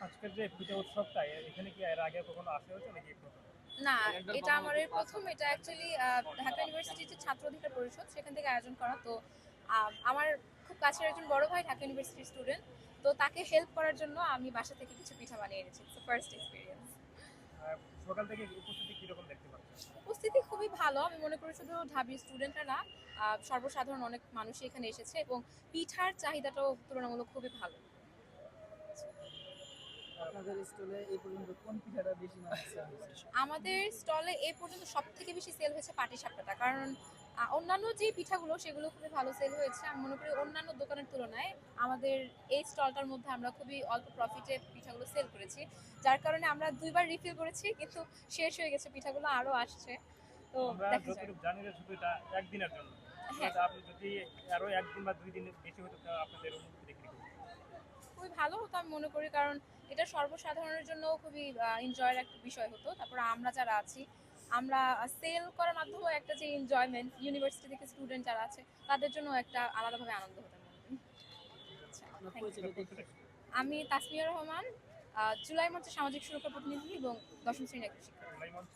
আজকের যে পিঠা উৎসবটা এখানে কি এর আগে কখনো আসা হয়েছে নাকি প্রথম? না, এটা আমার এই প্রথম। এটা অ্যাকচুয়ালি ঢাকা ইউনিভার্সিটির যে ছাত্র অধিকার পরিষদ সেখান থেকে আয়োজন করা। তো আমার খুব কাছের একজন বড় ভাই ঢাকা ইউনিভার্সিটির স্টুডেন্ট, তো তাকে হেল্প করার জন্য আমি বাসা থেকে কিছু পিঠা বানিয়ে এনেছি। Its first experience. সকাল থেকে উপস্থিতি কিরকম দেখতে পাচ্ছেন? উপস্থিতি খুবই ভালো। আমি মনে করি শুধু ঢাবির স্টুডেন্টরা না, সর্বসাধারণ অনেক মানুষই এখানে এসেছে এবং পিঠার চাহিদাটাও তুলনামূলক খুবই ভালো। আপনাদের স্টলে এই পর্যন্ত কোন পিঠাটা বেশি সেল হয়েছে? আমাদের স্টলে এ পর্যন্ত সবথেকে বেশি সেল হয়েছে পাটিসাপটাটা। কারণ অন্যান্য যে পিঠাগুলো সেগুলো খুবই ভালো সেল হয়েছে। আমি মনে করি অন্যান্য দোকানের তুলনায় আমাদের এই স্টলটার মধ্যে আমরা খুবই অল্প প্রফিটে পিঠাগুলো সেল করেছি। যার কারণে আমরা ২ বার রিফিল করেছি, কিন্তু শেষ হয়ে গেছে, পিঠাগুলো আরো আসছে। তো আমরা দেখা যাক। যতটুকু জানি যে শুধু এটা একদিনের জন্য। হ্যাঁ, আপনি যদি আরো ১ দিন বা ২ দিন বেশি হতো তাহলে আপনাদের অনুভূতি দেখে খুবই ভালো হতো আমি মনে করি। কারণ এটা সর্বসাধারণের জন্য খুবই এনজয়ের একটা বিষয় হতো। তারপর আমরা যারা আছি, আমরা সেল করার মাধ্যমে একটা যে এনজয়মেন্ট, ইউনিভার্সিটি থেকে স্টুডেন্ট যারা আছে তাদের জন্য একটা আলাদাভাবে আনন্দ হতো আমি মনে করি। আচ্ছা, আপনার থ্যাংক ইউ। পরিচয়টা কি? আমি তাসমিয়া রহমান, জুলাই মঞ্চের সামাজিক সুরক্ষা প্রতিনিধি এবং ১০ম শ্রেণীর একজন শিক্ষার্থী। মঞ্চ।